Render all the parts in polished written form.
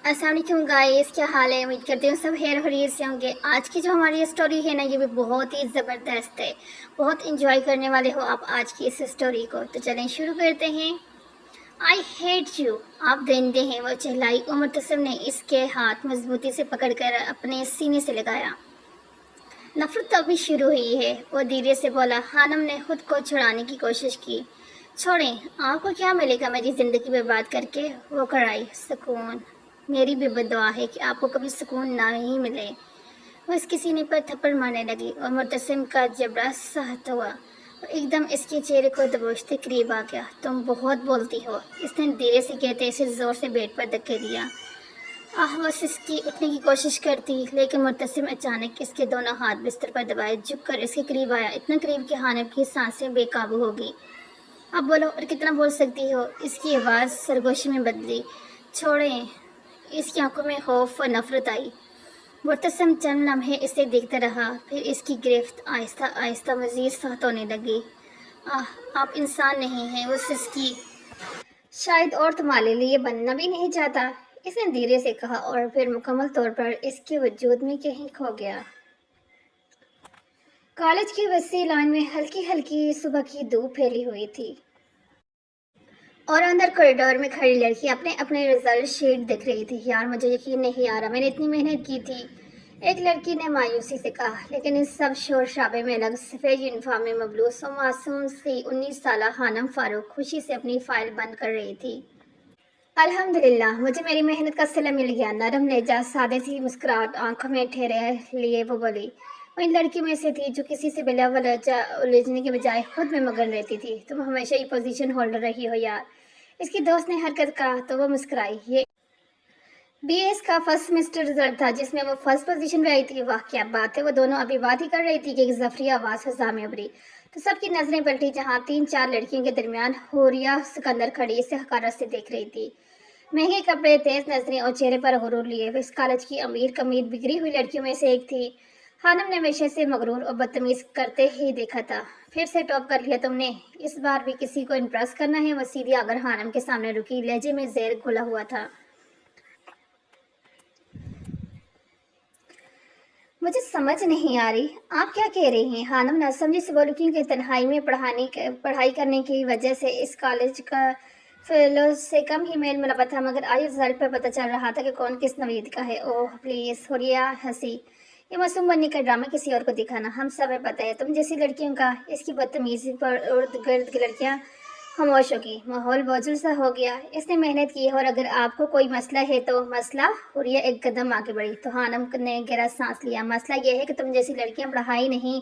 अस्सलाम वालेकुम गाइस, क्या हाल है। उम्मीद करती हूँ सब खैर खैरियत से होंगे। आज की जो हमारी स्टोरी है ना, ये भी बहुत ही ज़बरदस्त है। बहुत इंजॉय करने वाले हो आप आज की इस स्टोरी को। तो चलें शुरू करते हैं। आई हेट यू, आप गंदे हैं, वो चिल्लाई और मुतसिम ने इसके हाथ मजबूती से पकड़कर अपने सीने से लगाया। नफरत तो अभी शुरू हुई है, वो धीरे से बोला। हानम ने खुद को छुड़ाने की कोशिश की। छोड़ें, आपको क्या मिलेगा मेरी ज़िंदगी बर्बाद करके, वो कराई। सुकून, मेरी भी बद्दुआ है कि आपको कभी सुकून ना ही मिले। वो इसके सीने पर थप्पड़ मारने लगी और मुतसिम का जबड़ा सहत हुआ। वो एकदम इसके चेहरे को दबोचते करीब आ गया। तुम बहुत बोलती हो, इसने धीरे से कहते इसे जोर से बेड पर धक्के दिया। बस इसकी उठने की कोशिश करती, लेकिन मुतसिम अचानक इसके दोनों हाथ बिस्तर पर दबाए झुककर इसके करीब आया, इतना करीब कि हानिब की सांसें बेकाबू हो गई। अब बोलो, और कितना बोल सकती हो। इसकी आवाज़ सरगोशी में बदली। छोड़ें। इसकी आंखों में खौफ और नफरत आई। मुतसिम चंद लम्हे इसे देखता रहा, फिर इसकी गिरफ्त आहिस्ता आहिस्ता मजीद सख्त होने लगी। आह, आप इंसान नहीं हैं, वो सिसकी। शायद और तुम्हारे लिए बनना भी नहीं चाहता, इसने धीरे से कहा और फिर मुकम्मल तौर पर इसके वजूद में कहीं खो गया। कॉलेज की वसी लाइन में हल्की हल्की सुबह की धूप फैली हुई थी और अंदर कॉरिडोर में खड़ी लड़की अपने अपने रिजल्ट शीट देख रही थी। यार, मुझे यकीन नहीं आ रहा, मैंने इतनी मेहनत की थी, एक लड़की ने मायूसी से कहा। लेकिन इस सब शोर शराबे में अलग सफ़ेद यूनिफॉर्म में मबलूस और मासूम सी 19 साला हानम फारूक खुशी से अपनी फाइल बंद कर रही थी। अल्हम्दुलिल्लाह, मुझे मेरी मेहनत का सिला मिल गया। नरम लहजा, सादे सी मुस्कुराहट आंखों में ठहरे लिए वो बोली। वो इन लड़कियों में से थी जो किसी से बिला वजह उलझने के बजाय खुद में मगन रहती थी। तुम हमेशा ही पोजीशन होल्डर रही हो यार, इसकी दोस्त ने हरकत कहा तो वो मुस्कुराई। ये बीएस का फर्स्ट सेमेस्टर रिजल्ट था जिसमें वो फर्स्ट पोजीशन पे आई थी। वाह क्या बात है। वो दोनों अभी बात ही कर रही थी कि एक जफरी आवाज फजा में उभरी तो सबकी नजरें पलटी, जहाँ 3-4 लड़कियों के दरमियान हुरिया सिकंदर खड़ी इसे हकारत से देख रही थी। महंगे कपड़े, तेज नजरें और चेहरे पर गुरूर लिए वो इस कॉलेज की अमीर कमीर बिगड़ी हुई लड़कियों में से एक थी। हानम ने हमेशा से मगरूर और बदतमीज करते ही देखा था। फिर से टॉप कर लिया तुमने, इस बार भी किसी को इम्प्रेस करना है। वो सीधी आकर हानम के सामने रुकी, लहजे में जहर घुला हुआ था। मुझे समझ नहीं आ रही, आप क्या कह रही हैं। हानम नासमझी से बोली, क्योंकि तन्हाई में पढ़ाई करने की वजह से इस कॉलेज का फेलो से कम ही मेल मिलापा था, मगर आज रिजल्ट पर पता चल रहा था कि कौन किस नवीद का है। ओह प्लीज़, हुरिया हंसी। ये मासूम बनने का ड्रामा किसी और को दिखाना, हम सब पता है तुम जैसी लड़कियों का। इसकी बदतमीजी पर इर्द गिर्द की लड़कियां खामोश होगी। माहौल बोझिल सा हो गया। इसने मेहनत की है और अगर आपको कोई मसला है तो मसला। हुरिया एक कदम आगे बढ़ी तो हानम ने गहरा सांस लिया। मसला यह है कि तुम जैसी लड़कियां पढ़ाई नहीं,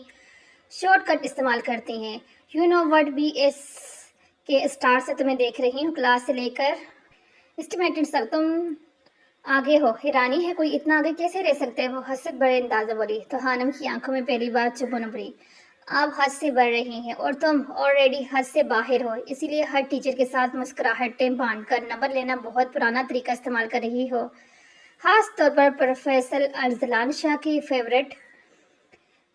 शॉर्टकट इस्तेमाल करती हैं। यू नो व्हाट, BS के स्टार से तुम्हें देख रही हूँ, क्लास से लेकर एस्टिमेटेड तक तुम आगे हो। हैरानी है, कोई इतना आगे कैसे रह सकते हैं। वो हंस बड़े अंदाजा बोली तो हानम की आंखों में पहली बार चुभन उभरी। आप हद से बढ़ रही हैं और तुम ऑलरेडी हद से बाहर हो, इसीलिए हर टीचर के साथ मुस्कुराहटें बांध कर नंबर लेना बहुत पुराना तरीका इस्तेमाल कर रही हो, खास तौर पर प्रोफेसर अरजलान शाह की फेवरेट।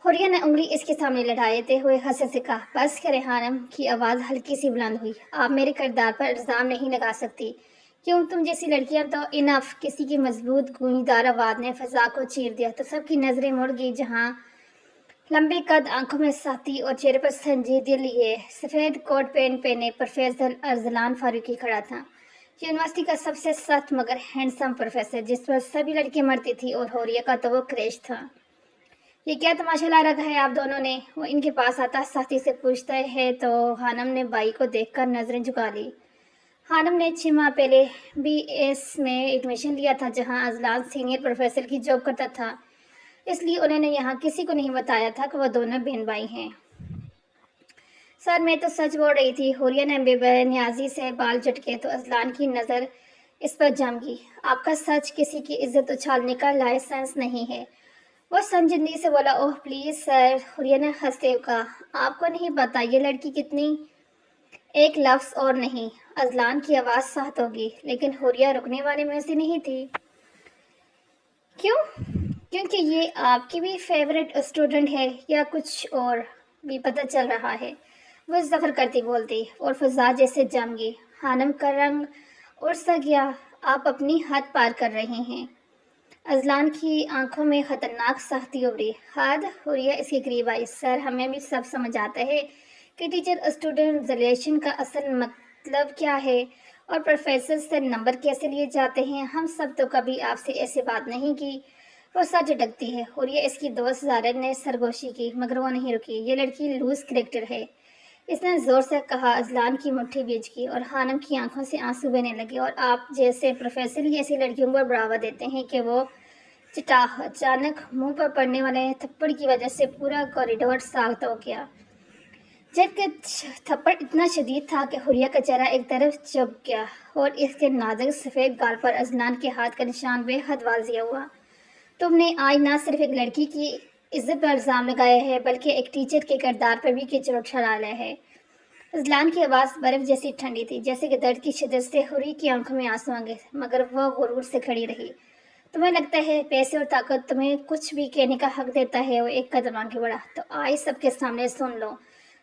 हुरिया ने उंगली इसके सामने लड़ाते हुए हंसे से कहा, बस करें। हानम की आवाज़ हल्की सी बुलंद हुई। आप मेरे किरदार पर इल्ज़ाम नहीं लगा सकती। क्यों, तुम जैसी लड़कियां तो इनफ। किसी की मजबूत गूंजदार आवाज़ ने फजा को चीर दिया तो सबकी नजरें मुड़ गई, जहां लंबे कद, आंखों में साथी और चेहरे पर संजीदगी लिए सफ़ेद कोट पैंट पहने प्रोफेसर अरजलान फारूकी खड़ा था। यूनिवर्सिटी का सबसे सख्त मगर हैंडसम प्रोफेसर, जिस पर सभी लड़कियां मरती थी, और होरिया का तो वो क्रेश था। ये क्या तमाशा ला रखा है आप दोनों ने, वो इनके पास आता सख्ती से पूछता है तो हानम ने बाई को देखकर नजरें झुका ली। हानम ने 6 माह पहले BS में एडमिशन लिया था, जहां अजलान सीनियर प्रोफेसर की जॉब करता था, इसलिए उन्होंने यहाँ किसी को नहीं बताया था कि वो दोनों बहन भाई हैं। सर, मैं तो सच बोल रही थी। हुरिया ने बेनियाजी से बाल झटके तो अजलान की नज़र इस पर जम गई। आपका सच किसी की इज्जत उछालने का लाइसेंस नहीं है, वो संजीदगी से बोला। ओह प्लीज़ सर, हुरिया ने हंसते हुए कहा, आपको नहीं पता ये लड़की कितनी। एक लफ्ज़ और नहीं। अजलान की आवाज़ सख्त होगी, लेकिन हुरिया रुकने वाले में से नहीं थी। क्यों? क्योंकि ये आपकी भी फेवरेट स्टूडेंट है या कुछ और भी पता चल रहा है, वो जफर करती बोलती और फजा जैसे जम गई। हानम का रंग उड़ सा गया। آپ اپنی حد پار کر رہے ہیں۔ اذلان کی آنکھوں میں خطرناک سختی ابھری۔ حد؟ حوریہ اس کے قریب آئی۔ سر، ہمیں بھی سب سمجھ آتا ہے کہ ٹیچر اسٹوڈنٹ ریلیشن کا اصل مطلب کیا ہے اور پروفیسر سے نمبر کیسے لیے جاتے ہیں۔ ہم سب تو کبھی آپ سے ایسی بات نہیں کی۔ وہ سر جھٹکتی ہے۔ حوریہ اس کی دوست زارع نے سرگوشی کی، مگر وہ نہیں رکی۔ یہ لڑکی لوز کریکٹر ہے، اس نے زور سے کہا۔ اذلان کی مٹھی بھیج کی اور خانم کی آنکھوں سے آنسو بہنے لگے۔ اور آپ جیسے پروفیسر ہی ایسی لڑکیوں کو بڑھاوا دیتے ہیں کہ وہ اچانک منہ پر پڑنے والے تھپڑ کی وجہ سے پورا کوریڈور ساخت ہو گیا، جبکہ تھپڑ اتنا شدید تھا کہ حوریہ کا چہرہ ایک طرف جھک گیا اور اس کے نازک سفید گال پر اذلان کے ہاتھ کا نشان بے حد واضح ہوا۔ تم نے آج نہ صرف ایک لڑکی کی عزت پر الزام لگایا ہے بلکہ ایک ٹیچر کے کردار پر بھی کیچڑ اٹھا ڈالا ہے۔ اذلان کی آواز برف جیسی ٹھنڈی تھی، جیسے کہ درد کی شدت سے حوریہ کی آنکھوں میں آنسو آ گئے، مگر وہ غرور سے کھڑی رہی۔ تمہیں لگتا ہے پیسے اور طاقت تمہیں کچھ بھی کہنے کا حق دیتا ہے؟ وہ ایک قدم آگے بڑھا۔ تو آج سب کے سامنے سن لو،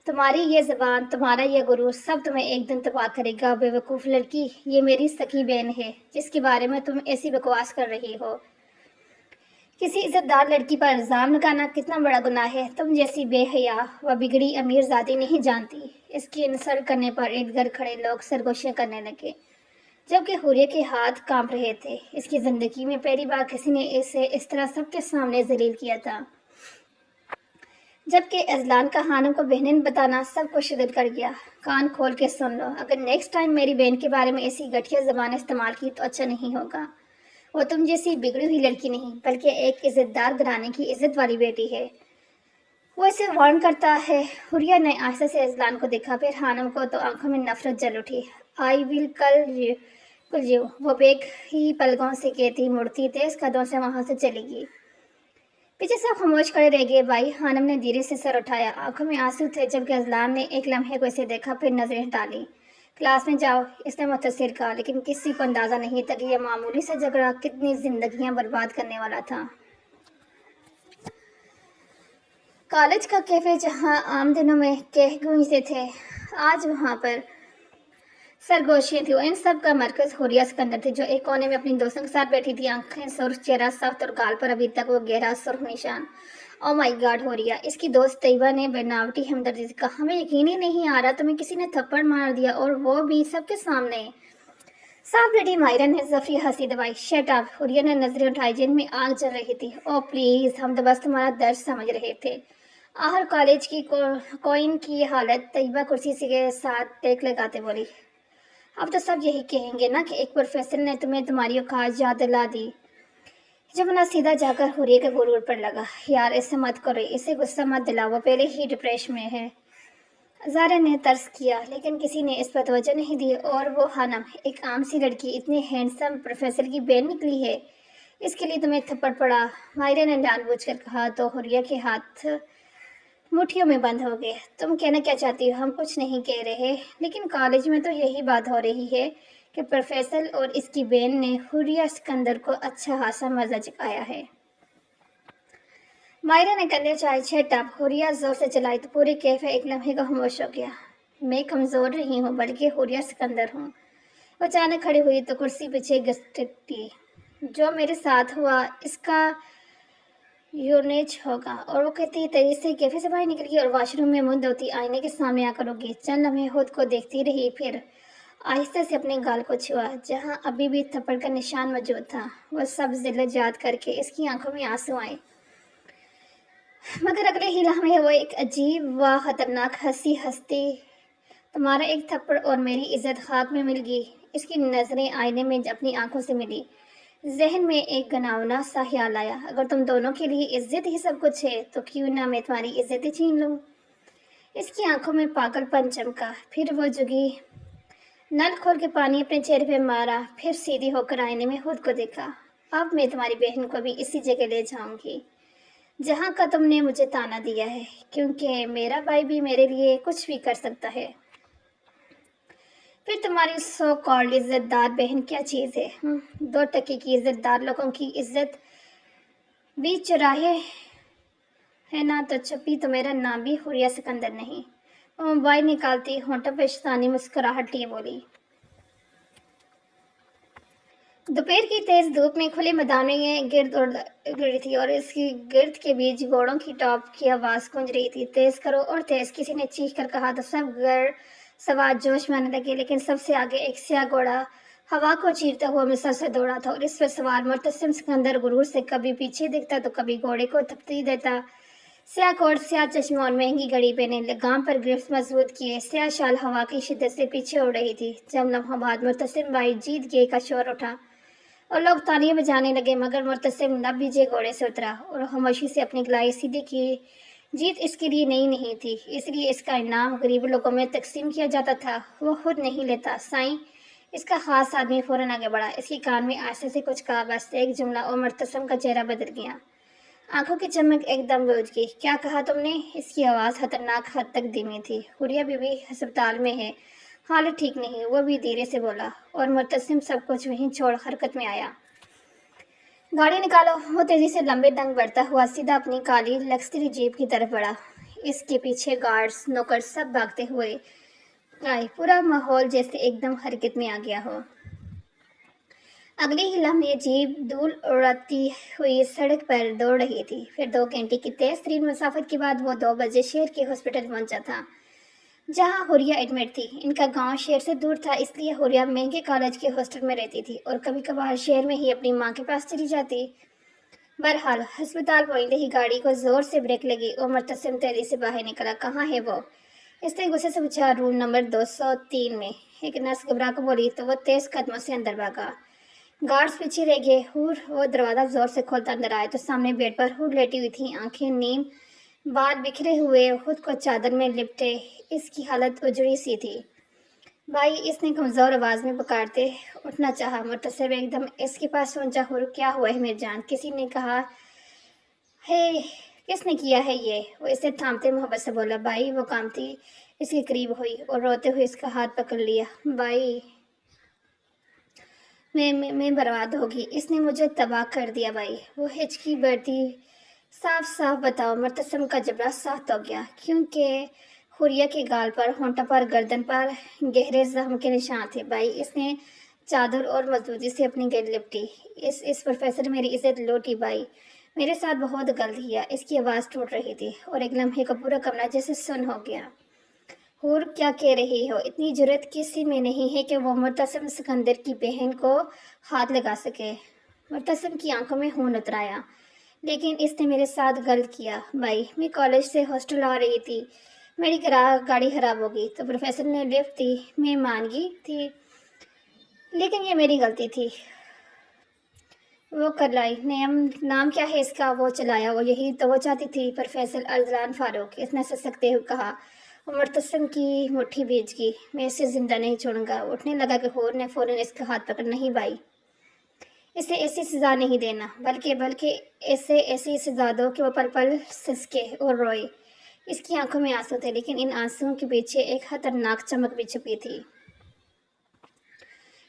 تمہاری یہ زبان، تمہارا یہ غرور، سب تمہیں ایک دن تباہ کرے گا۔ بے وقوف لڑکی، یہ میری سکی بہن ہے جس کے بارے میں تم ایسی بکواس کر رہی ہو۔ کسی عزت دار لڑکی پر الزام لگانا کتنا بڑا گناہ ہے۔ تم جیسی بے حیا و بگڑی امیر زادی نہیں جانتی۔ اس کی انسلٹ کرنے پر ارد گرد کھڑے لوگ سرگوشیاں کرنے لگے، جبکہ حوریہ کے ہاتھ کانپ رہے تھے۔ اس کی زندگی میں پہلی بار کسی نے اسے اس طرح سب کے سامنے ذلیل کیا تھا، جبکہ اذلان کا خانم کو بہنیں بتانا سب کو شدت کر گیا۔ کان کھول کے سن لو، اگر نیکسٹ ٹائم میری بہن کے بارے میں ایسی گھٹیا زبان استعمال کی تو اچھا نہیں ہوگا۔ وہ تم جیسی بگڑی ہوئی لڑکی نہیں بلکہ ایک عزت دار گھرانے کی عزت والی بیٹی ہے۔ وہ اسے وارن کرتا ہے۔ حوریہ نے آہستہ سے اذلان کو دیکھا، پھر خانم کو، تو آنکھوں میں نفرت جل اٹھی۔ آئی ول کل یو، وہ بیگ ہی پلکوں سے کہتی مڑتی تیز قدموں سے وہاں سے چلی گئی۔ پیچھے سب خاموش کھڑے رہ گئے۔ بھائی، خانم نے دھیرے سے سر اٹھایا، آنکھوں میں آنسو تھے، جبکہ اذلان نے ایک لمحے کو اسے دیکھا، پھر نظریں ہٹا لیں۔ کلاس میں جاؤ، اس نے مختصر کہا، لیکن کسی کو اندازہ نہیں تھا کہ یہ معمولی سا جھگڑا کتنی زندگیاں برباد کرنے والا تھا۔ کالج کا کیفے، جہاں عام دنوں میں کہہ گونجتے تھے، آج وہاں پر سرگوشیاں تھیں، اور ان سب کا مرکز حوریہ سکندر تھی، جو ایک کونے میں اپنی دوستوں کے ساتھ بیٹھی تھی، آنکھیں سرخ، چہرہ سخت اور گال پر ابھی تک وہ گہرا سرخ نشان۔ او مائی گاڈ حوریہ، اس کی دوست طیبہ نے بناوٹی ہمدردی سے کہا، ہمیں یقین ہی نہیں آ رہا تمہیں کسی نے تھپڑ مار دیا، اور وہ بھی سب کے سامنے۔ صاف بیٹی مائرہ نے زفری ہنسی دبائی۔ شٹ اپ، حوریہ نے نظریں اٹھائی جن میں آگ جل رہی تھی۔ او پلیز، ہم تو بس تمہارا درد سمجھ رہے تھے۔ آخر کالج کی کوئن کی حالت، طیبہ کرسی کے ساتھ ٹیک لگاتے بولی۔ اب تو سب یہی کہیں گے نا کہ ایک پروفیسر نے تمہیں تمہاری اوقات یاد دلا دی۔ جملہ سیدھا جا کر حوریہ کے غرور پر لگا۔ یار، ایسے مت کرو، اسے غصہ مت دلاؤ، وہ پہلے ہی ڈپریشن میں ہے۔ زارع نے طرز کیا، لیکن کسی نے اس پر توجہ نہیں دی۔ اور وہ خانم، ایک عام سی لڑکی اتنے ہینڈسم پروفیسر کی بہن نکلی ہے، اس کے لیے تمہیں تھپڑ پڑا، مائرہ نے جان بوجھ کر کہا، تو حوریہ کے ہاتھ مٹھیوں میں بند ہو گئے۔ تم کہنا کیا چاہتی ہو؟ ہم کچھ نہیں کہہ رہے، لیکن کالج میں تو یہی بات ہو رہی ہے کہ پروفیسر اور اس کی بہن نے حوریہ سکندر کو اچھا خاصا مزہ چکھایا ہے۔ مائرہ نے کندھے اچھائے۔ شٹ اپ، حوریہ زور سے چلائی تو پورے کیفے ایک لمحے کا خاموش ہو گیا۔ میں کمزور نہیں ہوں بلکہ حوریہ سکندر ہوں۔ وہ اچانک کھڑی ہوئی تو کرسی پیچھے گھسٹی۔ جو میرے ساتھ ہوا اس کا یونیج ہوگا۔ اور وہ کہتی تیزی سے کیفے سے باہر نکل گئی اور واش روم میں منہ دھوتی آئینے کے سامنے آ کر رکی۔ چند لمحے خود کو دیکھتی رہی، پھر آہستہ سے اپنے گال کو چھوا جہاں ابھی بھی تھپڑ کا نشان موجود تھا۔ وہ سب ذلت یاد کر کے اس کی آنکھوں میں آنسو آئے، مگر اگلے ہی لمحے وہ ایک عجیب و خطرناک ہنسی ہنستی۔ تمہارا ایک تھپڑ اور میری عزت خاک میں مل گئی۔ اس کی نظریں آئینے میں اپنی آنکھوں سے ملی۔ ذہن میں ایک گناؤنا سا خیال آیا، اگر تم دونوں کے لیے عزت ہی سب کچھ ہے تو کیوں نہ میں تمہاری عزت ہی چھین لوں۔ اس کی آنکھوں میں پاگل پن چمکا، پھر وہ جھکی، نل کھول کے پانی اپنے چہرے پہ مارا، پھر سیدھی ہو کر آئینے میں خود کو دیکھا۔ اب میں تمہاری بہن کو بھی اسی جگہ لے جاؤں گی جہاں کا تم نے مجھے تانا دیا ہے، کیونکہ میرا بھائی بھی میرے لیے کچھ بھی کر سکتا ہے۔ پھر تمہاری سو کالڈ عزت دار بہن کیا چیز ہے؟ دو ٹکے کی عزت دار لوگوں کی عزت بھی چراہے ہے نا؟ تو چھپی تو میرا نام بھی حوریہ سکندر نہیں۔ وہ موبائل نکالتی ہونٹوں پہ شیطانی مسکراہٹ لیے بولی، दोपहर की तेज धूप में खुले मैदान में गिरद उड़ रही थी और इसकी गिर्द के बीच घोड़ों की टॉप की आवाज गूंज रही थी। तेज करो और तेज, किसी ने चीख कर कहा तो सब घर सवार जोश में आने लगे, लेकिन सबसे आगे एक स्याह घोड़ा हवा को चीरता हुआ मिस्र से दौड़ा था और इस पर सवार मुर्तसिम सिकंदर गुरूर से कभी पीछे दिखता तो कभी घोड़े को थपथी देता। स्याह कोट, स्याह चश्मा और महंगी घड़ी पहने, लगाम पर गिरफ्त मजबूत किए, स्याह शाल हवा की शिद्दत से पीछे उड़ रही थी। जब लम्हा बाद मुर्तसिम भाई जीत गए का शोर उठा और लोग तालियां बजाने लगे, मगर मुर्तसिम न भीजे घोड़े से उतरा और खामोशी से अपनी कलाई सीधी की। जीत इसके लिए नहीं थी, इसलिए इसका इनाम गरीब लोगों में तकसीम किया जाता था, वो खुद नहीं लेता। साईं, इसका खास आदमी फौरन आगे बढ़ा, इसके कान में आस्ते से कुछ कहा, बस एक जुमला और मुर्तसिम का चेहरा बदल गया। आंखों की चमक एकदम बुझ गई। क्या कहा तुमने? इसकी आवाज़ खतरनाक हद तक धीमी थी। हुरिया बीवी अस्पताल में है, हालत ठीक नहीं, वो भी धीरे से बोला और मुर्तसिम सब कुछ वहीं छोड़ हरकत में आया। गाड़ी निकालो। वो तेजी से लंबे डंग बढ़ता हुआ सीधा अपनी काली लक्सरी जीप की तरफ बढ़ा। इसके पीछे गार्ड्स, नौकर सब भागते हुए आए। पूरा माहौल जैसे एकदम हरकत में आ गया हो। अगले ही लम्हे जीप धूल उड़ाती हुई सड़क पर दौड़ रही थी। फिर 2 घंटे की तेज तरीन मुसाफर के बाद वो 2 बजे शहर के हॉस्पिटल पहुंचा था, जहां हुरिया एडमिट थी। इनका गांव शहर से दूर था, इसलिए हुरिया महंगे कॉलेज के हॉस्टल में रहती थी और कभी कभार शहर में ही अपनी माँ के पास चली जाती। बहरहाल अस्पताल पहुंचते ही गाड़ी को जोर से ब्रेक लगी और मुर्तसिम तेजी से बाहर निकला। कहाँ है वो? इसने गुस्से से पूछा। रूम नंबर 203 में, एक नर्स घबरा कर बोली तो वो तेज कदमों से अंदर भागा। गार्ड्स पीछे रह गए। हूर वो दरवाजा जोर से खोलता अंदर आया तो सामने बेड पर हूर लेटी हुई थी, आंखें नीम, बाल बिखरे हुए, खुद को चादर में लिपटे। इसकी हालत उजड़ी सी थी। भाई, इसने कमजोर आवाज में पुकारते उठना चाहा। मुर्तसिम एकदम इसके पास पहुंचा। हुर, क्या हुआ है मेरी जान? किसी ने कहा है? किसने किया है ये? वो इसे थामते मोहब्बत से बोला। भाई, वो कामती इसके करीब हुई और रोते हुए इसका हाथ पकड़ लिया। भाई, मैं बर्बाद होगी, इसने मुझे तबाह कर दिया। भाई, वो हिचकी बढ़ती। साफ साफ बताओ। मुर्तसिम का जबड़ा साफ हो गया, क्योंकि हुरिया के गाल पर, होंठों पर, गर्दन पर गहरे जख्म के निशान थे। भाई, इसने चादर और मजबूती से अपनी गिर लिपटी। इस प्रोफेसर मेरी इज्जत लूटी। भाई, मेरे साथ बहुत गलत किया। इसकी आवाज़ टूट रही थी और एक लम्हे का पूरा कमरा जैसे सुन हो गया। हूर, क्या कह रही हो? इतनी जुर्रत किसी में नहीं है कि वो मुर्तसिम सिकंदर की बहन को हाथ लगा सके। मुर्तसिम की आंखों में खून उतर आया। लेकिन इसने मेरे साथ गलत किया। भाई, मैं कॉलेज से हॉस्टल आ रही थी, मेरी गाड़ी खराब हो गई तो प्रोफेसर ने लिफ्ट दी। मैं मान गई थी, लेकिन ये मेरी गलती थी। वो कर लाई। नाम क्या है इसका? वो चलाया। वो यही तो वो चाहती थी, प्रोफेसर अरजलान फारूक, इसने ससकते हुए कहा। वो मुर्तसिम की मुट्ठी भीज गई। मैं इसे जिंदा नहीं छोड़ूंगा। उठने लगा कि हूर ने फौरन इसका हाथ पकड़। नहीं भाई, इसे ऐसी सजा नहीं देना, बल्कि इसे ऐसी सजा दो कि वो पल पल सिसके और रोए। इसकी आंखों में आंसू थे, लेकिन इन आंसुओं के पीछे एक खतरनाक चमक भी छुपी थी।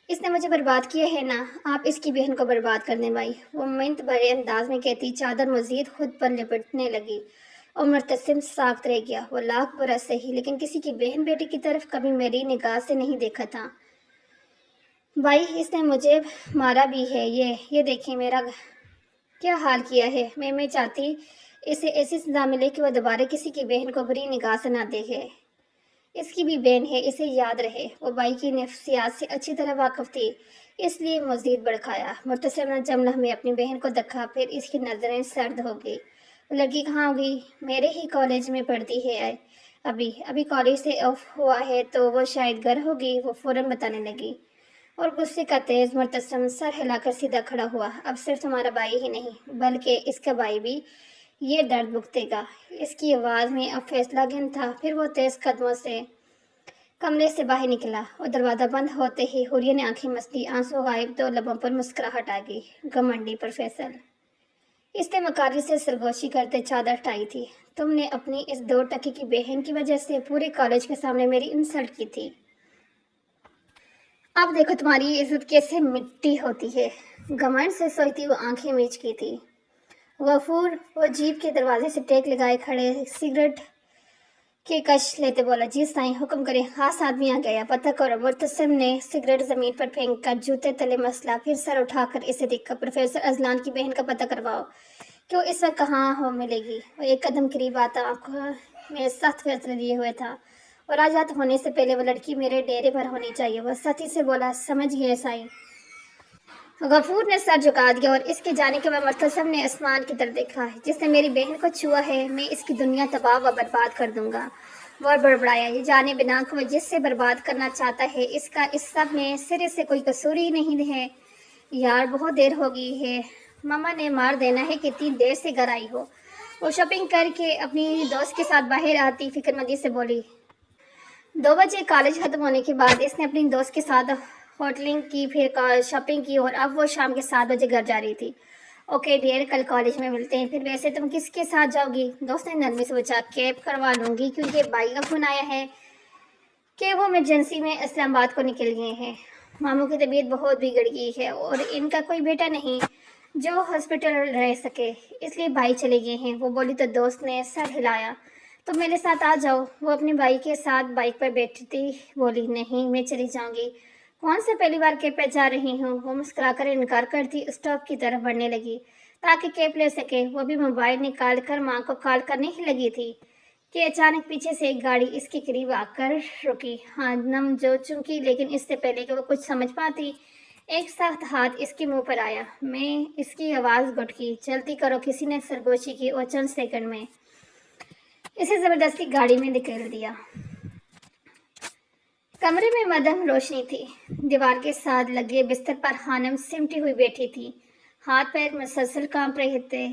इसने मुझे बर्बाद किया है ना, आप इसकी बहन को बर्बाद कर दें। भाई, वो मिन्नत भरे अंदाज में कहती, चादर मजीद खुद पर लिपटने लगी और मुर्तसिम साख्त रह गया। वो लाख बरस सही, लेकिन किसी की बहन बेटी की तरफ कभी मेरी निगाह से नहीं देखा था। भाई, इसने मुझे मारा भी है। ये देखिए मेरा क्या हाल किया है। मैं चाहती इसे ऐसी सजा मिले कि वह दोबारा किसी की बहन को बुरी निगाह से ना देखे। इसकी भी बहन है, इसे याद रहे। वो भाई की नफ्सियात से अच्छी तरह वाकिफ थी, इसलिए मजीद भड़काया। मुर्तसिम ने जब में अपनी बहन को देखा, फिर इसकी नज़रें सर्द हो गई। वो लड़की कहाँ होगी? मेरे ही कॉलेज में पढ़ती है। अभी अभी कॉलेज से ऑफ हुआ है, तो वो शायद घर होगी। वो फौरन बताने लगी और गुस्से का तेज मुर्तसिम सर हिलाकर सीधा खड़ा हुआ। अब सिर्फ तुम्हारा भाई ही नहीं, बल्कि इसका भाई भी ये दर्द भुगतेगा। इसकी आवाज़ में अब फैसला गिन था। फिर वो तेज कदमों से कमरे से बाहर निकला और दरवाज़ा बंद होते ही हुरिया ने आंखें मसली, आंसू गायब, तो लबों पर मुस्कुराहट आ गई। घमंडी प्रोफेसर, इसने मकारी से सरगोशी करते चादर हटाई थी। तुमने अपनी इस 2 टके की बहन की वजह से पूरे कॉलेज के सामने मेरी इंसल्ट की थी। अब देखो तुम्हारी इज्जत कैसे मिट्टी होती है। घमंड से सोचती वो आंखें मीच की थी। गफूर वो जीप के दरवाजे से टेक लगाए खड़े, सिगरेट कि कश लेते बोला, जी साईं हुक्म करें। खास आदमी आ गया, पता करो। मुर्तसिम ने सिगरेट जमीन पर फेंक कर जूते तले मसला, फिर सर उठाकर इसे देखा। प्रोफेसर अजलान की बहन का पता करवाओ कि वो इस वक्त कहाँ हो मिलेगी। वो एक कदम करीब आता, आंखों में सख्त फैसला लिए हुए था, और आजाद होने से पहले वो लड़की मेरे डेरे पर होनी चाहिए। वो सती से बोला, समझ गए साईं। गफूर ने सर झुका दिया और इसके जाने के बाद मुर्तसिम ने आसमान की तरफ देखा। जिसने मेरी बहन को छुआ है, मैं इसकी दुनिया तबाह व बर्बाद कर दूंगा। वो बड़बड़ाया, ये जाने बिना को जिससे बर्बाद करना चाहता है, इसका इस सब में सिरे से कोई कसूर ही नहीं है। यार बहुत देर हो गई है, मामा ने मार देना है कि इतनी देर से घर आई हो। वो शॉपिंग करके अपनी दोस्त के साथ बाहर आती फिक्रमंदी से बोली। 2 बजे कॉलेज खत्म होने के बाद इसने अपनी दोस्त के साथ होटलिंग की, फिर शॉपिंग की, और अब वो शाम के 7 बजे घर जा रही थी। ओके डियर, कल कॉलेज में मिलते हैं। फिर वैसे तुम किसके साथ जाओगी? दोस्त ने नरमी से पूछा। कैब करवा लूंगी, क्योंकि भाई का फोन आया है कि वो इमरजेंसी में इस्लामाबाद को निकल गए हैं। मामू की तबीयत बहुत बिगड़ गई है और इनका कोई बेटा नहीं जो हॉस्पिटल रह सके, इसलिए भाई चले गए हैं। वो बोली तो दोस्त ने सर हिलाया। तो मेरे साथ आ जाओ। वो अपने भाई के साथ बाइक पर बैठती बोली, नहीं मैं चली जाऊंगी। कौन से पहली बार कैब पर जा रही हूँ? वो मुस्कुराकर इनकार करती स्टॉप की तरफ बढ़ने लगी ताकि कैब ले सके। वो भी मोबाइल निकाल कर माँ को कॉल करने ही लगी थी कि अचानक पीछे से एक गाड़ी इसके करीब आकर रुकी। हाँ नम जो चुमकी, लेकिन इससे पहले कि वो कुछ समझ पाती, एक सख्त हाथ इसके मुंह पर आया। मैं इसकी आवाज़ घुटकी। जल्दी करो, किसी ने सरगोशी की, और चंद सेकंड में इसे जबरदस्ती गाड़ी में धकेल दिया। कमरे में मध्यम रोशनी थी। दीवार के साथ लगे बिस्तर पर हानम सिमटी हुई बैठी थी। हाथ पैर मुसलसल कांप रहे थे,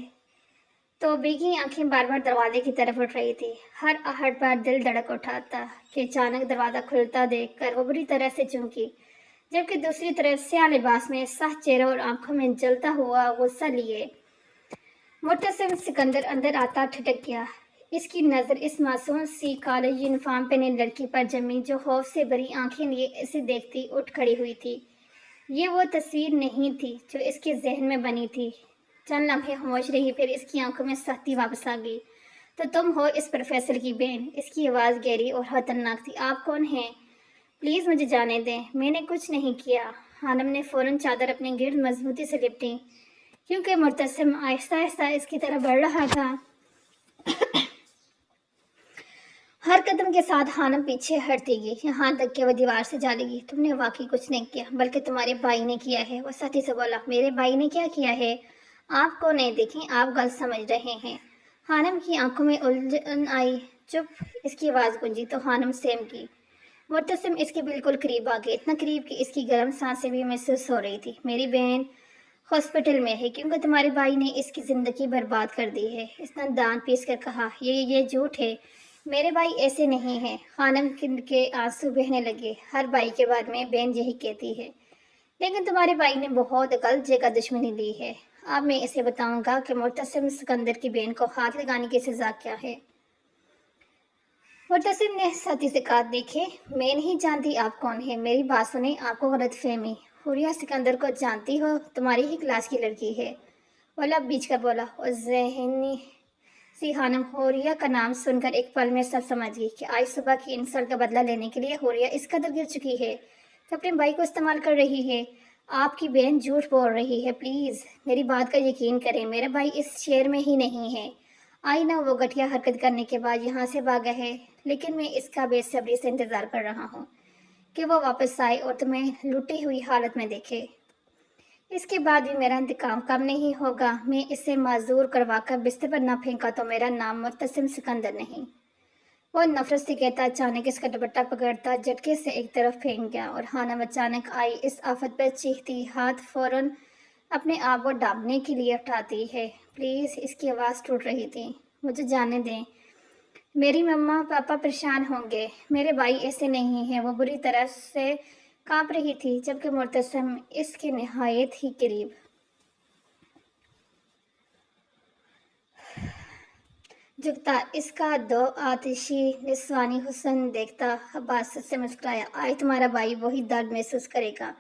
तो भीगी आंखें बार बार दरवाजे की तरफ उठ रही थी। हर आहट पर दिल धड़क उठा था कि अचानक दरवाजा खुलता देखकर वो बुरी तरह से चौंकी, जबकि दूसरी तरफ स्याह लिबास में साफ चेहरा और आंखों में जलता हुआ गुस्सा लिए मुर्तसिम सिकंदर अंदर आता ठिठक गया। इसकी नज़र इस मासूम सी कॉलेज यूनिफॉर्म पहने लड़की पर जमी, जो खौफ से भरी आंखें लिए इसे देखती उठ खड़ी हुई थी। ये वो तस्वीर नहीं थी जो इसके जहन में बनी थी। चंद लम्हे खामोश रही, फिर इसकी आंखों में सख्ती वापस आ गई। तो तुम हो इस प्रोफेसर की बहन? इसकी आवाज़ गहरी और खतरनाक थी। आप कौन हैं? प्लीज़ मुझे जाने दें, मैंने कुछ नहीं किया। हानम ने फौरन चादर अपने गिर्द मजबूती से लिपटी, क्योंकि मुर्तसिम आहिस्ता आहिस्ता इसकी तरफ बढ़ रहा था। हर कदम के साथ हानम पीछे हटती गई, यहाँ तक कि वह दीवार से जा लगी। तुमने वाकई कुछ नहीं किया, बल्कि तुम्हारे भाई ने किया है। वो सती से बोला। मेरे भाई ने क्या किया है? आपको नहीं देखें, आप गलत समझ रहे हैं। हानम की आंखों में उलझन आई। चुप, इसकी आवाज़ गूंजी तो हानम सेम की। मुर्तसिम इसके बिल्कुल करीब आ गए, इतना करीब कि इसकी गर्म सांसें भी महसूस हो रही थी। मेरी बहन हॉस्पिटल में है क्योंकि तुम्हारे भाई ने इसकी ज़िंदगी बर्बाद कर दी है, इसने दांत पीस कर कहा। ये झूठ है, मेरे भाई ऐसे नहीं हैं। खानम के आंसू बहने लगे। हर भाई के बारे में बहन यही कहती है, लेकिन तुम्हारे भाई ने बहुत गलत जगह दुश्मनी ली है। अब मैं इसे बताऊंगा कि मुर्तसिम सिकंदर की बहन को हाथ लगाने की सजा क्या है। मुर्तसिम ने सती से कहा, देखे मैं नहीं जानती आप कौन है, मेरी बात सुने, आपको गलत फहमी। हुरिया सिकंदर को जानती हो? तुम्हारी ही क्लास की लड़की है। वाला बीच कर बोला। और जहनी सी खानम होरिया का नाम सुनकर एक पल में सब समझ गई कि आज सुबह की इंसल्ट का बदला लेने के लिए होरिया इस कदर गिर चुकी है कि अपने भाई को इस्तेमाल कर रही है। आपकी बहन झूठ बोल रही है, प्लीज़ मेरी बात का यकीन करें, मेरा भाई इस शहर में ही नहीं है। आई ना वो घटिया हरकत करने के बाद यहाँ से भागा है, लेकिन मैं इसका बेसब्री से इंतज़ार कर रहा हूँ कि वो वापस आए और तुम्हें लुटी हुई हालत में देखे। इसके बाद भी मेरा इंतकाम कम नहीं होगा। मैं इसे माजूर करवाकर बिस्तर पर न फेंका तो मेरा नाम मुर्तसिम सिकंदर नहीं। वो नफरत से कहता, अचानक इसका दुपट्टा पकड़ता झटके से एक तरफ फेंक गया और हानम अचानक आई इस आफत पर चीखती, हाथ फौरन अपने आप को डांपने के लिए उठाती है। प्लीज़, इसकी आवाज़ टूट रही थी, मुझे जाने दें, मेरी मम्मा पापा परेशान होंगे, मेरे भाई ऐसे नहीं हैं। वो बुरी तरह से कांप रही थी, जबकि मुर्तसिम इसके नहायत ही करीब झुकता इसका दो आतिशी निस्वानी हुस्न देखता अब्बास से मुस्कुराया। आज तुम्हारा भाई वही दर्द महसूस करेगा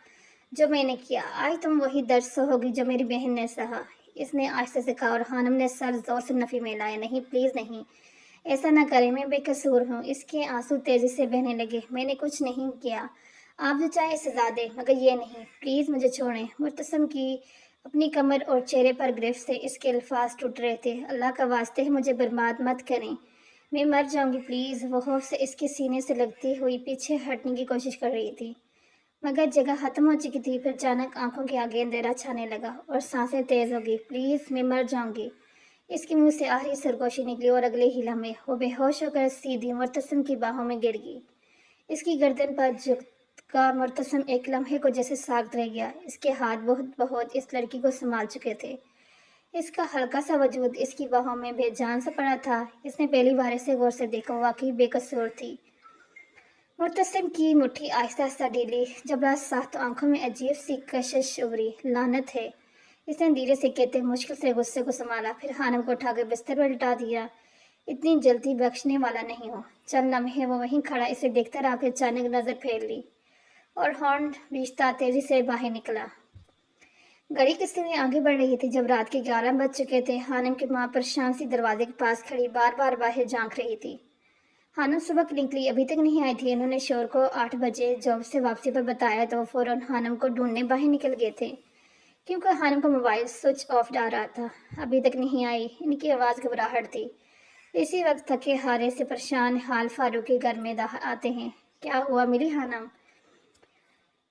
जो मैंने किया, आज तुम वही दर्द सहोगी जो मेरी बहन ने सहा। इसने आहिस्ते से कहा और हानम ने सर जोर से नफी में लाया। नहीं, प्लीज़ नहीं, ایسا نہ کریں، میں بے قصور ہوں۔ اس کے آنسو تیزی سے بہنے لگے۔ میں نے کچھ نہیں کیا، آپ جو چاہے سزا دیں مگر یہ نہیں، پلیز مجھے چھوڑیں۔ مرتسم کی اپنی کمر اور چہرے پر گرفت سے اس کے الفاظ ٹوٹ رہے تھے۔ اللہ کا واسطے ہے مجھے برباد مت کریں، میں مر جاؤں گی پلیز۔ وہ خوف سے اس کے سینے سے لگتی ہوئی پیچھے ہٹنے کی کوشش کر رہی تھی مگر جگہ ختم ہو چکی تھی۔ پھر اچانک آنکھوں کے آگے اندھیرا چھانے لگا اور سانسیں تیز ہو گئی۔ پلیز میں مر جاؤں گی۔ اس کے منہ سے آخری سرگوشی نکلی اور اگلے ہی لمحے وہ بے ہوش ہو کر سیدھی مرتسم کی باہوں میں گر گئی۔ اس کی گردن پر جھکا مرتسم ایک لمحے کو جیسے ساکت رہ گیا۔ اس کے ہاتھ بہت اس لڑکی کو سنبھال چکے تھے۔ اس کا ہلکا سا وجود اس کی باہوں میں بے جان سا پڑا تھا۔ اس نے پہلی بار اسے غور سے دیکھا، واقعی بے قصور تھی۔ مرتسم کی مٹھی آہستہ آہستہ ڈھیلی، جب رات صاف تو آنکھوں میں عجیب سی کشش ابھری۔ لعنت ہے، اس نے دھیرے سے کہتے مشکل سے غصے کو سنبھالا، پھر خانم کو اٹھا کر بستر پر لٹا دیا۔ اتنی جلدی بخشنے والا نہیں ہوں۔ چند لمحے وہ وہیں کھڑا اسے دیکھتا رہا، پھر اچانک نظر پھیر لی اور ہارن بیچتا تیزی سے باہر نکلا۔ گھڑی کسی میں آگے بڑھ رہی تھی جب رات کے 11 بج چکے تھے۔ خانم کی ماں پریشان سی دروازے کے پاس کھڑی بار بار باہر جھانک رہی تھی۔ خانم صبح کی نکلی، ابھی تک نہیں آئی تھی۔ انہوں نے شوہر کو 8 بجے جاب سے واپسی پر بتایا تو وہ فوراً خانم کو ڈھونڈنے باہر نکل گئے تھے، کیونکہ خانم کا موبائل سوئچ آف آ رہا تھا۔ ابھی تک نہیں آئی، ان کی آواز گھبراہٹ تھی۔ اسی وقت تھکے ہارے سے پریشان حال فاروق کے گھر میں آتے ہیں۔ کیا ہوا، ملی خانم؟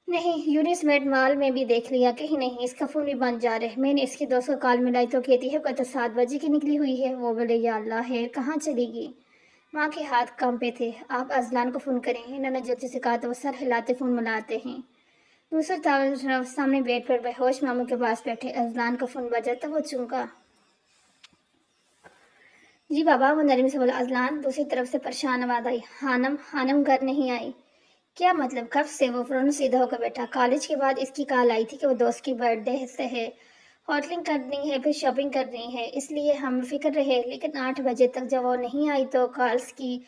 نہیں، یونس میٹ مال میں بھی دیکھ لیا، کہیں نہیں، اس کا فون بھی بند جا رہا ہے۔ میں نے اس کے دوست کو کال ملائی تو کہتی ہے کہ 7 بجے کی نکلی ہوئی ہے۔ وہ بولے یا اللہ خیر، کہاں چلی گئی؟ ماں کے ہاتھ کانپے تھے۔ آپ اذلان کو فون کریں، انہوں نے جلدی سے کہا تو وہ سر ہلاتے فون ملاتے ہیں۔ دوسری طرف سامنے بیڈ پر بے ہوش ماموں کے پاس بیٹھے اذلان کا فون بجا تو وہ چونکا۔ جی بابا، وہ نرمی سے بولا۔ اذلان دوسری طرف سے پریشان آواز آئی، خانم گھر نہیں آئی؟ کیا مطلب، کب سے؟ وہ فوراً سیدھا ہو کر بیٹھا۔ کالج کے بعد اس کی کال آئی تھی کہ وہ دوست کی برتھ ڈے سے ہے، ہوٹلنگ کرنی ہے، پھر شاپنگ کرنی ہے، اس لیے ہم فکر رہے، لیکن 8 بجے تک جب وہ نہیں آئی تو کالز کی،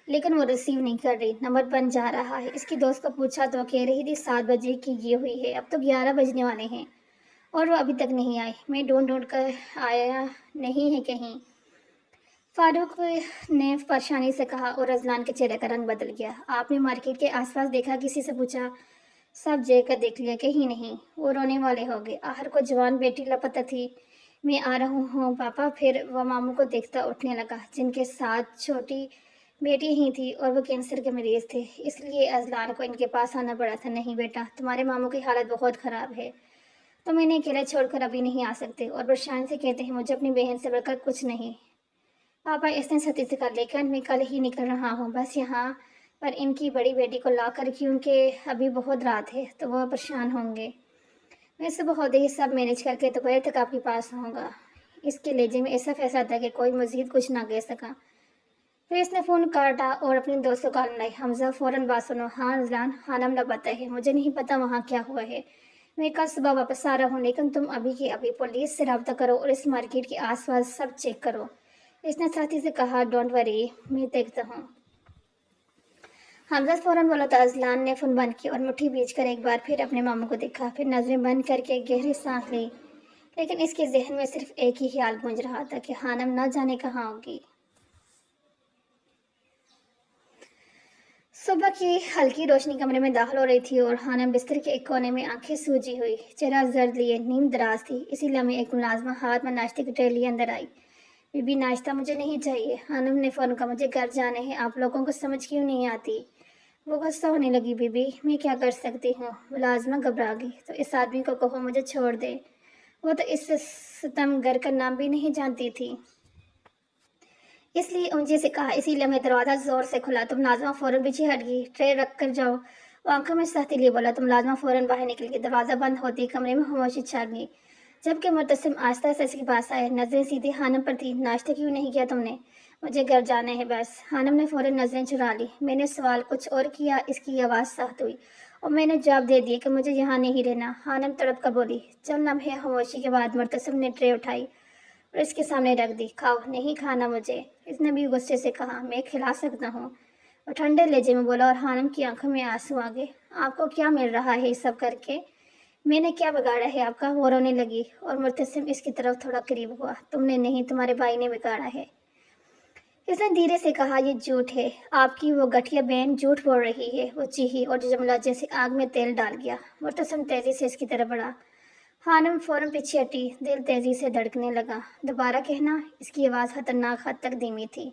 لیکن وہ ریسیو نہیں کر رہی، نمبر بند جا رہا ہے۔ اس کی دوست کو پوچھا تو وہ کہہ رہی تھی 7 بجے کی یہ ہوئی ہے، اب تو 11 بجنے والے ہیں اور وہ ابھی تک نہیں آئی۔ میں ڈھونڈ کر آیا، نہیں ہے کہیں۔ فاروق نے پریشانی سے کہا اور اذلان کے چہرے کا رنگ بدل گیا۔ آپ نے مارکیٹ کے آس پاس دیکھا، کسی سے پوچھا؟ سب جگہ کر دیکھ لیا، کہیں نہیں۔ وہ رونے والے ہو گئے، آخر کو جوان بیٹی لاپتہ تھی۔ میں آ رہا ہوں پاپا۔ پھر وہ ماموں کو دیکھتا اٹھنے لگا، جن کے ساتھ چھوٹی بیٹی ہی تھی اور وہ کینسر کے مریض تھے، اس لیے اذلان کو ان کے پاس آنا پڑا تھا۔ نہیں بیٹا، تمہارے ماموں کی حالت بہت خراب ہے، تم انہیں اکیلے چھوڑ کر ابھی نہیں آ سکتے۔ اور پریشان سے کہتے ہیں مجھے اپنی بہن سے بڑھ کر کچھ نہیں۔ پاپا، اس نے ستی سے کہا، لیکن میں کل ہی نکل رہا ہوں، بس یہاں پر ان کی بڑی بیٹی کو لا کر، کیونکہ ابھی بہت رات ہے تو وہ پریشان ہوں گے۔ میں صبح ہوتے ہی سب مینیج کر کے دوپہر تک آپ کے پاس ہوں گا۔ اس کے لہجے میں ایسا فیصلہ تھا کہ کوئی مزید کچھ نہ کہہ سکا۔ پھر اس نے فون کاٹا اور اپنے دوست کو کال ملائی۔ حمزہ، فوراً بات سنو۔ ہاں اذلان، خانم لاپتہ ہے، مجھے نہیں پتا وہاں کیا ہوا ہے۔ میں کل صبح واپس آ رہا ہوں، لیکن تم ابھی کے ابھی پولیس سے رابطہ کرو اور اس مارکیٹ کے آس پاس سب چیک کرو۔ اس نے ساتھی سے کہا، ڈونٹ وری، میں دیکھتا ہوں۔ حمزہ فوراً بولا تو اذلان نے فون بند کیا اور مٹھی بھیج کر ایک بار پھر اپنے ماموں کو دیکھا، پھر نظریں بند کر کے گہری سانس لی، لیکن اس کے ذہن میں صرف ایک ہی خیال گونج رہا تھا کہ خانم نہ جانے کہاں ہوگی۔ صبح کی ہلکی روشنی کمرے میں داخل ہو رہی تھی اور خانم بستر کے ایک کونے میں آنکھیں سوجی ہوئی، چہرہ زرد لیے نیند دراز تھی۔ اسی لمحے ایک ملازمہ ہاتھ میں ناشتے کی ٹرے لیے اندر آئی۔ بی بی، ناشتہ مجھے نہیں چاہیے۔ خانم نے فوراً کہا، مجھے گھر جانے ہیں، آپ لوگوں کو سمجھ کیوں نہیں آتی؟ وہ غصہ ہونے لگی، بی بی میں کیا کر سکتی ہوں؟ ملازمہ گھبرا گئی، تو اس آدمی کو کہو مجھے چھوڑ دے، وہ تو اس ستم گر کا نام بھی نہیں جانتی تھی۔ اس لیے اونچی سے کہا۔ اسی لمحے دروازہ زور سے کھلا تو ملازمہ فوراً پیچھے ہٹ گئی۔ ٹرے رکھ کر جاؤ، وہ آنکھوں میں سختی لیے بولا تو ملازمہ فوراً باہر نکل گئی۔ دروازہ بند ہوتے ہی کمرے میں خاموشی چھا گئی، جبکہ مرتسم آہستہ آہستہ اس کے پاس آئے، نظریں سیدھی خانم پر تھی۔ ناشتہ کیوں نہیں کیا تم نے؟ مجھے گھر جانا ہے بس۔ خانم نے فوراً نظریں چرا لی۔ میں نے سوال کچھ اور کیا؟ اس کی آواز سخت ہوئی اور میں نے جواب دے دیا کہ مجھے یہاں نہیں رہنا۔ خانم تڑپ کر بولی۔ چند لمحے خاموشی کے بعد مرتسم نے ٹرے اٹھائی اور اس کے سامنے رکھ دی۔ کھاؤ۔ نہیں کھانا مجھے، اس نے بھی غصے سے کہا۔ میں کھلا سکتا ہوں، وہ ٹھنڈے لہجے میں بولا اور خانم کی آنکھوں میں آنسو آ گئے۔ آپ کو کیا مل رہا ہے یہ سب کر کے؟ میں نے کیا بگاڑا ہے آپ کا؟ وہ رونے لگی اور مرتسم اس کی طرف تھوڑا قریب ہوا۔ تم نے نہیں، تمہارے بھائی نے بگاڑا ہے۔ اس نے دھیرے سے کہا، یہ جھوٹ ہے، آپ کی وہ گٹھیا بہن جھوٹ بول رہی ہے۔ وہ چیخی اور جملہ جیسے آگ میں تیل ڈال گیا۔ مرتسم تیزی سے اس کی طرف بڑھا۔ خانم فوراً پیچھے ہٹی، دل تیزی سے دھڑکنے لگا۔ دوبارہ کہنا؟ اس کی آواز خطرناک حد تک دھیمی تھی۔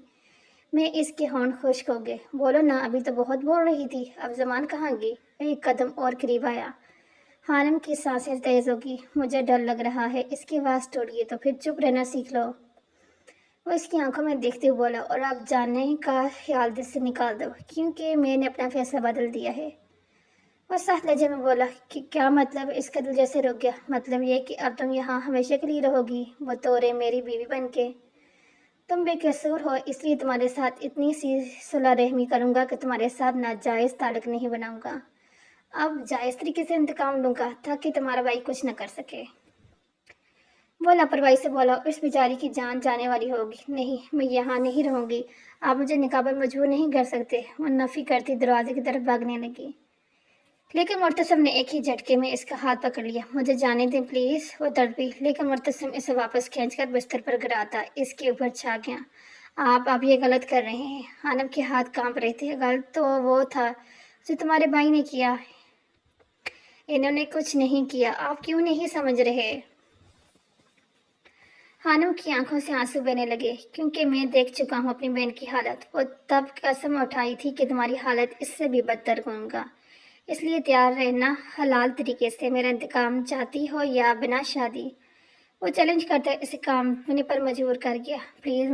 میں اس کے ہونٹ خشک ہو گئے۔ بولو نا، ابھی تو بہت بول رہی تھی، اب زبان کہاں گئی؟ وہ ایک قدم اور قریب آیا۔ خانم کی سانسیں تیز ہو گئی۔ مجھے ڈر لگ رہا ہے اس کی آواز ٹوٹ گئی، تو پھر چپ رہنا سیکھ لو۔ وہ اس کی آنکھوں میں دیکھتے ہوئے بولا، اور آپ جاننے کا خیال دل سے نکال دو، کیونکہ میں نے اپنا فیصلہ بدل دیا ہے۔ وہ سخت لہجے میں بولا کہ کیا مطلب؟ اس کا دل جیسے رک گیا۔ مطلب یہ کہ اب تم یہاں ہمیشہ کے لیے رہو گی، بطور میری بیوی بن کے۔ تم بے قصور ہو، اس لیے تمہارے ساتھ اتنی سی صلح رحمی کروں گا کہ تمہارے ساتھ ناجائز تعلق نہیں بناؤں گا۔ اب جائز طریقے سے انتقام لوں گا تاکہ تمہارا بھائی کچھ نہ کر سکے۔ وہ لاپرواہی سے بولا، اس بیچاری کی جان جانے والی ہوگی۔ نہیں، میں یہاں نہیں رہوں گی، آپ مجھے نکاح پر مجبور نہیں کر سکتے۔ وہ نفی کرتی دروازے کی طرف بھاگنے لگی، لیکن مرتسم نے ایک ہی جھٹکے میں اس کا ہاتھ پکڑ لیا۔ مجھے جانے دیں پلیز، وہ تڑپی، لیکن مرتسم اسے واپس کھینچ کر بستر پر گراتا اس کے اوپر چھا گیا۔ آپ یہ غلط کر رہے ہیں۔ خانم کے ہاتھ کانپ رہے تھے۔ غلط تو وہ تھا جو تمہارے بھائی نے کیا۔ انہوں نے کچھ نہیں کیا، آپ کیوں نہیں سمجھ رہے؟ خانم کی آنکھوں سے آنسو بہنے لگے، کیونکہ میں دیکھ چکا ہوں اپنی بہن کی حالت۔ وہ تب قسم اٹھائی تھی کہ تمہاری حالت اس سے بھی بدتر کروں گا، اس لیے تیار رہنا حلال طریقے سے۔ میرا انتقام چاہتی ہو یا بنا شادی؟ وہ چیلنج کرتا اسے کام ہونے پر مجبور کر گیا۔ پلیز